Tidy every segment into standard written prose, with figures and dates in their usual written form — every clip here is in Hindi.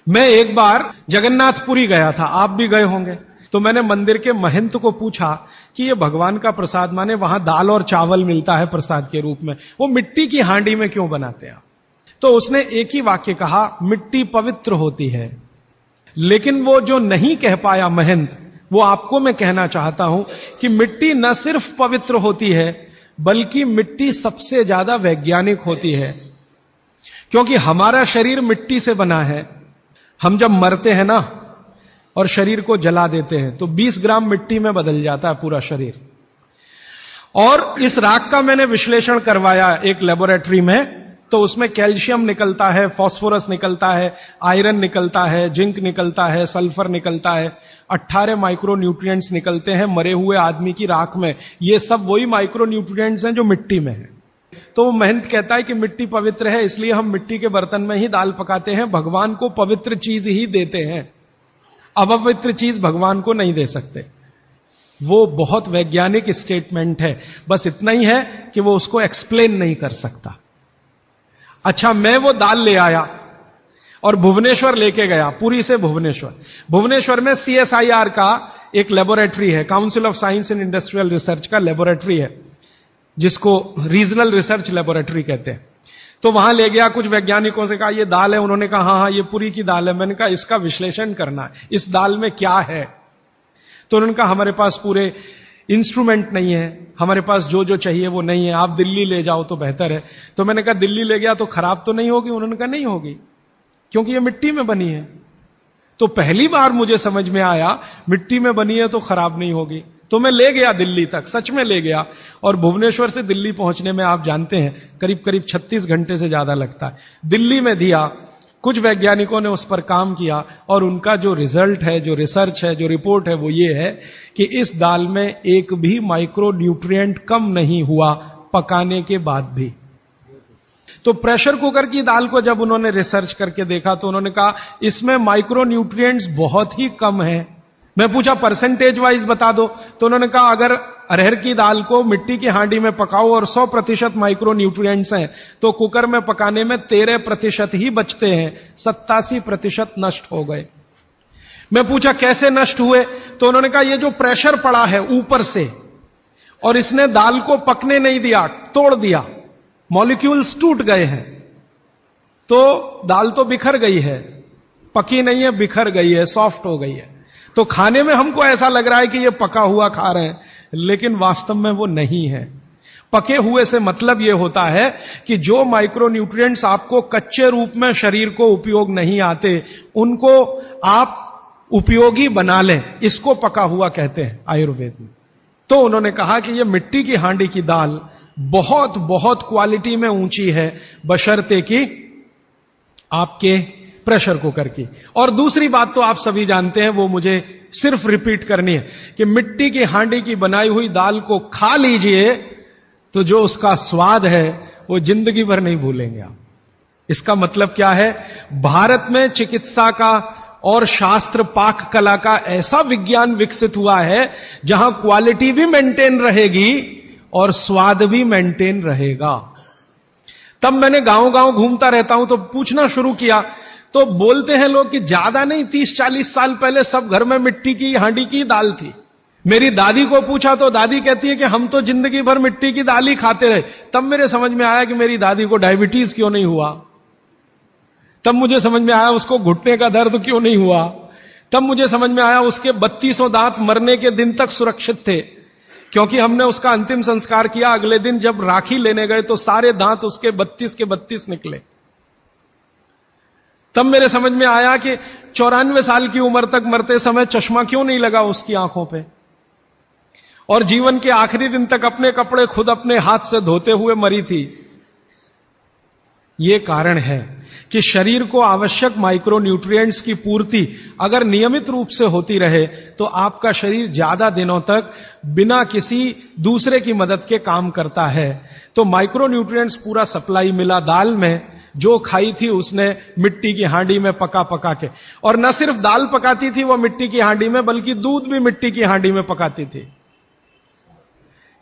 मैं एक बार जगन्नाथपुरी गया था, आप भी गए होंगे। तो मैंने मंदिर के महंत को पूछा कि ये भगवान का प्रसाद, माने वहां दाल और चावल मिलता है प्रसाद के रूप में, वो मिट्टी की हांडी में क्यों बनाते हैं? तो उसने एक ही वाक्य कहा, मिट्टी पवित्र होती है। लेकिन वो जो नहीं कह पाया महंत, वो आपको मैं कहना चाहता हूं कि मिट्टी न सिर्फ पवित्र होती है, बल्कि मिट्टी सबसे ज्यादा वैज्ञानिक होती है। क्योंकि हमारा शरीर मिट्टी से बना है। हम जब मरते हैं ना और शरीर को जला देते हैं तो 20 ग्राम मिट्टी में बदल जाता है पूरा शरीर। और इस राख का मैंने विश्लेषण करवाया एक लेबोरेटरी में, तो उसमें कैल्शियम निकलता है, फास्फोरस निकलता है, आयरन निकलता है, जिंक निकलता है, सल्फर निकलता है, 18 माइक्रो न्यूट्रिएंट्स निकलते हैं मरे हुए आदमी की राख में। ये सब वही माइक्रो न्यूट्रिएंट्स हैं जो मिट्टी में है। तो महंत कहता है कि मिट्टी पवित्र है, इसलिए हम मिट्टी के बर्तन में ही दाल पकाते हैं, भगवान को पवित्र चीज ही देते हैं, अपवित्र चीज भगवान को नहीं दे सकते। वो बहुत वैज्ञानिक स्टेटमेंट है, बस इतना ही है कि वो उसको एक्सप्लेन नहीं कर सकता। अच्छा, मैं वो दाल ले आया और भुवनेश्वर लेके गया, पुरी से भुवनेश्वर। भुवनेश्वर में CSIR का एक लेबोरेटरी है, council of science and industrial research का लेबोरेटरी है, जिसको रीजनल रिसर्च लेबोरेटरी कहते हैं। तो वहां ले गया, कुछ वैज्ञानिकों से कहा ये दाल है, उन्होंने कहा हाँ हाँ ये पुरी की दाल है। मैंने कहा इसका विश्लेषण करना है, इस दाल में क्या है। तो उन्होंने कहा हमारे पास पूरे इंस्ट्रूमेंट नहीं है, हमारे पास जो जो चाहिए वो नहीं है, आप दिल्ली ले जाओ तो बेहतर है। तो मैंने कहा दिल्ली ले गया तो खराब तो नहीं होगी? उन्होंने कहा नहीं होगी, क्योंकि ये मिट्टी में बनी है। तो पहली बार मुझे समझ में आया मिट्टी में बनी है तो खराब नहीं होगी। तो मैं ले गया दिल्ली तक, सच में ले गया। और भुवनेश्वर से दिल्ली पहुंचने में आप जानते हैं करीब करीब 36 घंटे से ज्यादा लगता है। दिल्ली में दिया, कुछ वैज्ञानिकों ने उस पर काम किया और उनका जो रिजल्ट है, जो रिसर्च है, जो रिपोर्ट है, वो ये है कि इस दाल में एक भी माइक्रो न्यूट्रिएंट कम नहीं हुआ पकाने के बाद भी। तो प्रेशर कुकर की दाल को जब उन्होंने रिसर्च करके देखा तो उन्होंने कहा इसमें माइक्रो न्यूट्रिएंट्स बहुत ही कम है। मैं पूछा परसेंटेज वाइज बता दो, तो उन्होंने कहा अगर अरहर की दाल को मिट्टी की हांडी में पकाओ और 100% माइक्रो न्यूट्रिएंट्स हैं, तो कुकर में पकाने में 13% ही बचते हैं, 87% नष्ट हो गए। मैं पूछा कैसे नष्ट हुए, तो उन्होंने कहा ये जो प्रेशर पड़ा है ऊपर से और इसने दाल को पकने नहीं दिया, तोड़ दिया, मॉलिक्यूल्स टूट गए हैं, तो दाल तो बिखर गई है, पकी नहीं है, बिखर गई है, सॉफ्ट हो गई है। तो खाने में हमको ऐसा लग रहा है कि ये पका हुआ खा रहे हैं, लेकिन वास्तव में वो नहीं है। पके हुए से मतलब यह होता है कि जो माइक्रो न्यूट्रिएंट्स आपको कच्चे रूप में शरीर को उपयोग नहीं आते, उनको आप उपयोगी बना लें, इसको पका हुआ कहते हैं आयुर्वेद में। तो उन्होंने कहा कि यह मिट्टी की हांडी की दाल बहुत बहुत क्वालिटी में ऊंची है, बशर्ते कि आपके प्रेशर कुकर की। और दूसरी बात तो आप सभी जानते हैं, वो मुझे सिर्फ रिपीट करनी है कि मिट्टी की हांडी की बनाई हुई दाल को खा लीजिए तो जो उसका स्वाद है वो जिंदगी भर नहीं भूलेंगे आप। इसका मतलब क्या है, भारत में चिकित्सा का और शास्त्र पाक कला का ऐसा विज्ञान विकसित हुआ है जहां क्वालिटी भी मेंटेन रहेगी और स्वाद भी मेंटेन रहेगा। तब मैंने गांव गांव घूमता रहता हूं तो पूछना शुरू किया, तो बोलते हैं लोग कि ज्यादा नहीं 30-40 साल पहले सब घर में मिट्टी की हांडी की दाल थी। मेरी दादी को पूछा तो दादी कहती है कि हम तो जिंदगी भर मिट्टी की दाल ही खाते रहे। तब मेरे समझ में आया कि मेरी दादी को डायबिटीज क्यों नहीं हुआ, तब मुझे समझ में आया उसको घुटने का दर्द क्यों नहीं हुआ, तब मुझे समझ में आया उसके 3200 दांत मरने के दिन तक सुरक्षित थे, क्योंकि हमने उसका अंतिम संस्कार किया। अगले दिन जब राखी लेने गए तो सारे दांत उसके 32 के 32 निकले। तब मेरे समझ में आया कि 94 साल की उम्र तक मरते समय चश्मा क्यों नहीं लगा उसकी आंखों पे, और जीवन के आखिरी दिन तक अपने कपड़े खुद अपने हाथ से धोते हुए मरी थी। यह कारण है कि शरीर को आवश्यक माइक्रो न्यूट्रिएंट्स की पूर्ति अगर नियमित रूप से होती रहे तो आपका शरीर ज्यादा दिनों तक बिना किसी दूसरे की मदद के काम करता है। तो माइक्रो न्यूट्रिएंट्स पूरा सप्लाई मिला दाल में, जो खाई थी उसने मिट्टी की हांडी में पका पका के। और न सिर्फ दाल पकाती थी वो मिट्टी की हांडी में, बल्कि दूध भी मिट्टी की हांडी में पकाती थी।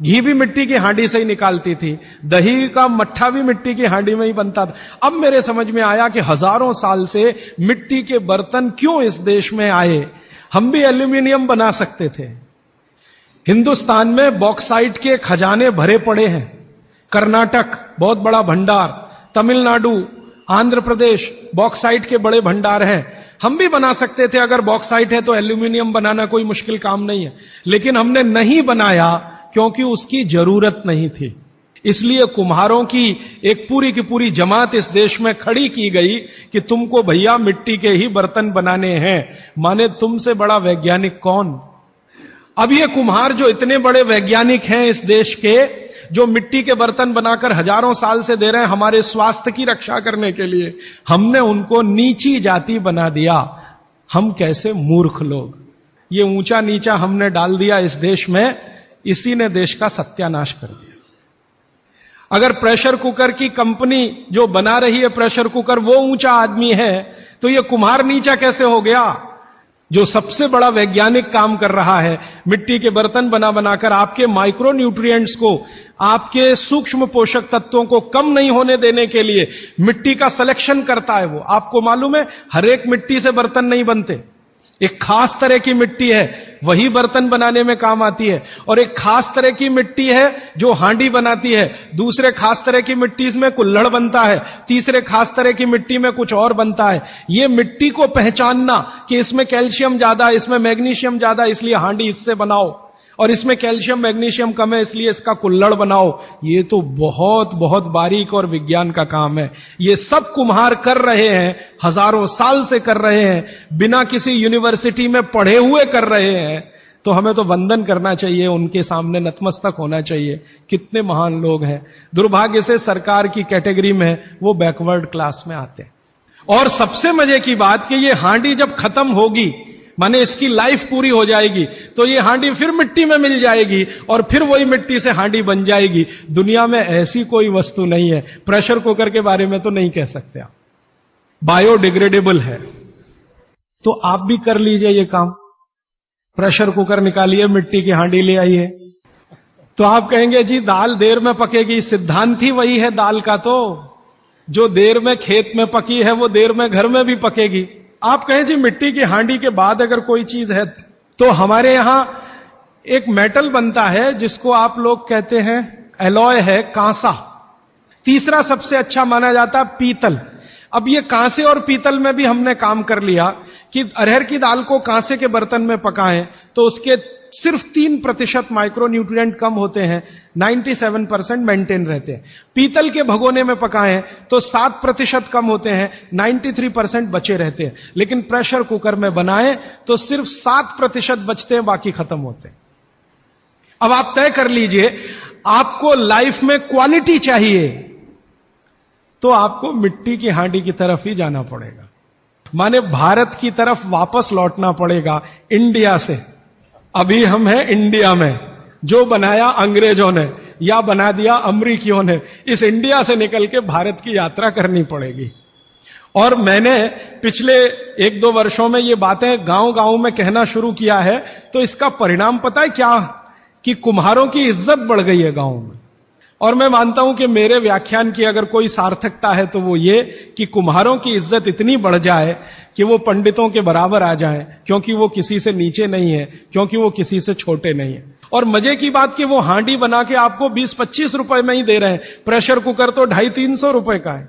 घी भी मिट्टी की हांडी से ही निकालती थी, दही का मट्ठा भी मिट्टी की हांडी में ही बनता था। अब मेरे समझ में आया कि हजारों साल से मिट्टी के बर्तन क्यों इस देश में आए। हम भी एल्यूमिनियम बना सकते थे। हिंदुस्तान में बॉक्साइट के खजाने भरे पड़े हैं। कर्नाटक बहुत बड़ा भंडार, तमिलनाडु, आंध्र प्रदेश बॉक्साइट के बड़े भंडार हैं। हम भी बना सकते थे, अगर बॉक्साइट है तो एल्यूमिनियम बनाना कोई मुश्किल काम नहीं है, लेकिन हमने नहीं बनाया क्योंकि उसकी जरूरत नहीं थी। इसलिए कुम्हारों की एक पूरी की पूरी जमात इस देश में खड़ी की गई कि तुमको भैया मिट्टी के ही बर्तन बनाने हैं। माने तुमसे बड़ा वैज्ञानिक कौन। अब ये कुम्हार जो इतने बड़े वैज्ञानिक हैं इस देश के, जो मिट्टी के बर्तन बनाकर हजारों साल से दे रहे हैं हमारे स्वास्थ्य की रक्षा करने के लिए, हमने उनको नीची जाति बना दिया। हम कैसे मूर्ख लोग, ये ऊंचा नीचा हमने डाल दिया इस देश में, इसी ने देश का सत्यानाश कर दिया। अगर प्रेशर कुकर की कंपनी जो बना रही है प्रेशर कुकर वो ऊंचा आदमी है, तो ये कुम्हार नीचा कैसे हो गया। जो सबसे बड़ा वैज्ञानिक काम कर रहा है, मिट्टी के बर्तन बना बनाकर आपके माइक्रो न्यूट्रिएंट्स को, आपके सूक्ष्म पोषक तत्वों को कम नहीं होने देने के लिए मिट्टी का सिलेक्शन करता है। वो आपको मालूम है, हर एक मिट्टी से बर्तन नहीं बनते। एक खास तरह की मिट्टी है वही बर्तन बनाने में काम आती है, और एक खास तरह की मिट्टी है जो हांडी बनाती है, दूसरे खास तरह की मिट्टी में कुल्हड़ बनता है, तीसरे खास तरह की मिट्टी में कुछ और बनता है। ये मिट्टी को पहचानना कि इसमें कैल्शियम ज्यादा, इसमें मैग्नीशियम ज्यादा, इसलिए हांडी इससे बनाओ, और इसमें कैल्शियम मैग्नीशियम कम है इसलिए इसका कुल्हड़ बनाओ, ये तो बहुत बहुत बारीक और विज्ञान का काम है। ये सब कुम्हार कर रहे हैं, हजारों साल से कर रहे हैं, बिना किसी यूनिवर्सिटी में पढ़े हुए कर रहे हैं। तो हमें तो वंदन करना चाहिए, उनके सामने नतमस्तक होना चाहिए। कितने महान लोग हैं। दुर्भाग्य से सरकार की कैटेगरी में वो बैकवर्ड क्लास में आते हैं। और सबसे मजे की बात कि ये हांडी जब खत्म होगी, माने इसकी लाइफ पूरी हो जाएगी, तो ये हांडी फिर मिट्टी में मिल जाएगी और फिर वही मिट्टी से हांडी बन जाएगी। दुनिया में ऐसी कोई वस्तु नहीं है। प्रेशर कुकर के बारे में तो नहीं कह सकते आप, बायोडिग्रेडेबल है। तो आप भी कर लीजिए ये काम, प्रेशर कुकर निकालिए, मिट्टी की हांडी ले आइए। तो आप कहेंगे जी दाल देर में पकेगी, सिद्धांत ही वही है दाल का, तो जो देर में खेत में पकी है वो देर में घर में भी पकेगी। आप कहें जी मिट्टी की हांडी के बाद अगर कोई चीज है, तो हमारे यहां एक मेटल बनता है जिसको आप लोग कहते हैं एलॉय है, कांसा। तीसरा सबसे अच्छा माना जाता है पीतल। अब ये कांसे और पीतल में भी हमने काम कर लिया कि अरहर की दाल को कांसे के बर्तन में पकाएं तो उसके सिर्फ 3% माइक्रो न्यूट्रिएंट कम होते हैं, 97% मेंटेन रहते हैं। पीतल के भगोने में पकाएं तो 7% कम होते हैं, 93% बचे रहते हैं। लेकिन प्रेशर कुकर में बनाएं तो सिर्फ 7% बचते हैं, बाकी खत्म होते हैं। अब आप तय कर लीजिए, आपको लाइफ में क्वालिटी चाहिए तो आपको मिट्टी की हांडी की तरफ ही जाना पड़ेगा। माने भारत की तरफ वापस लौटना पड़ेगा, इंडिया से। अभी हम हैं इंडिया में, जो बनाया अंग्रेजों ने या बना दिया अमरीकियों ने, इस इंडिया से निकल के भारत की यात्रा करनी पड़ेगी। और मैंने पिछले 1-2 वर्षों में ये बातें गांव गांव में कहना शुरू किया है, तो इसका परिणाम पता है क्या, कि कुम्हारों की इज्जत बढ़ गई है गांव में। और मैं मानता हूं कि मेरे व्याख्यान की अगर कोई सार्थकता है तो वो ये कि कुम्हारों की इज्जत इतनी बढ़ जाए कि वो पंडितों के बराबर आ जाएं, क्योंकि वो किसी से नीचे नहीं है, क्योंकि वो किसी से छोटे नहीं है। और मजे की बात कि वो हांडी बना के आपको 20-25 रुपए में ही दे रहे हैं, प्रेशर कुकर तो 250-300 रुपए का है।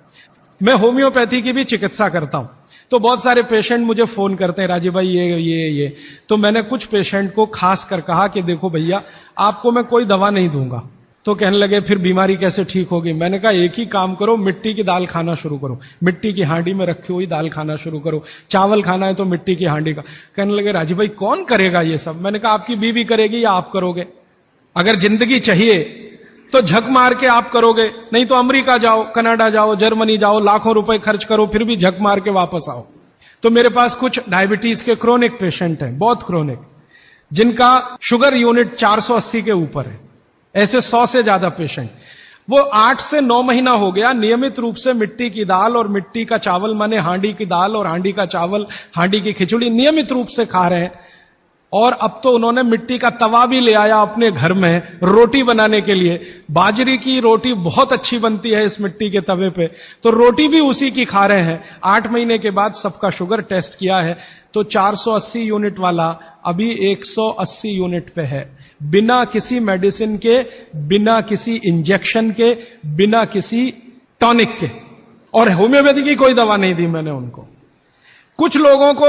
मैं होम्योपैथी की भी चिकित्सा करता हूं, तो बहुत सारे पेशेंट मुझे फोन करते हैं, राजीव भाई ये। तो मैंने कुछ पेशेंट को खास कर कहा कि देखो भैया, आपको मैं कोई दवा नहीं दूंगा। तो कहने लगे फिर बीमारी कैसे ठीक होगी। मैंने कहा एक ही काम करो, मिट्टी की दाल खाना शुरू करो, मिट्टी की हांडी में रखी हुई दाल खाना शुरू करो। चावल खाना है तो मिट्टी की हांडी का। कहने लगे राजीव भाई कौन करेगा ये सब। मैंने कहा आपकी बीवी करेगी या आप करोगे। अगर जिंदगी चाहिए तो झक मार के आप करोगे, नहीं तो अमेरिका जाओ, कनाडा जाओ, जर्मनी जाओ, लाखों रुपए खर्च करो, फिर भी झक मार के वापस आओ। तो मेरे पास कुछ डायबिटीज के क्रोनिक पेशेंट हैं, बहुत क्रोनिक, जिनका शुगर यूनिट 480 के ऊपर है। ऐसे 100 से ज्यादा पेशेंट, वो 8 से 9 महीना हो गया नियमित रूप से मिट्टी की दाल और मिट्टी का चावल, माने हांडी की दाल और हांडी का चावल, हांडी की खिचड़ी नियमित रूप से खा रहे हैं। और अब तो उन्होंने मिट्टी का तवा भी ले आया अपने घर में रोटी बनाने के लिए। बाजरे की रोटी बहुत अच्छी बनती है इस मिट्टी के तवे पे, तो रोटी भी उसी की खा रहे हैं। 8 महीने के बाद सबका शुगर टेस्ट किया है तो 480 यूनिट वाला अभी 180 यूनिट पे है, बिना किसी मेडिसिन के, बिना किसी इंजेक्शन के, बिना किसी टॉनिक के। और होम्योपैथी की कोई दवा नहीं दी मैंने उनको। कुछ लोगों को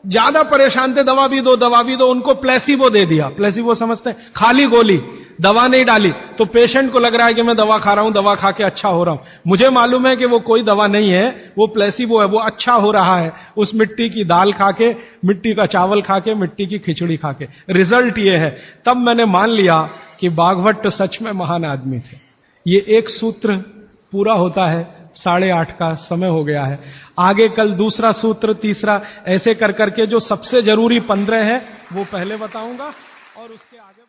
ज्यादा परेशान थे, दवा भी दो, उनको प्लेसिबो दे दिया। प्लेसिबो समझते हैं? खाली गोली, दवा नहीं डाली, तो पेशेंट को लग रहा है कि मैं दवा खा रहा हूं, दवा खा के अच्छा हो रहा हूं। मुझे मालूम है कि वो कोई दवा नहीं है, वो प्लेसिबो है, वो अच्छा हो रहा है उस मिट्टी की दाल खा के, मिट्टी का चावल खा के, मिट्टी की खिचड़ी खा के। रिजल्ट ये है। तब मैंने मान लिया कि बाघभट्ट सच में महान आदमी थे। ये एक सूत्र पूरा होता है, 8:30 का समय हो गया है। आगे कल दूसरा सूत्र, तीसरा, ऐसे कर करके जो सबसे जरूरी 15 है वो पहले बताऊंगा और उसके आगे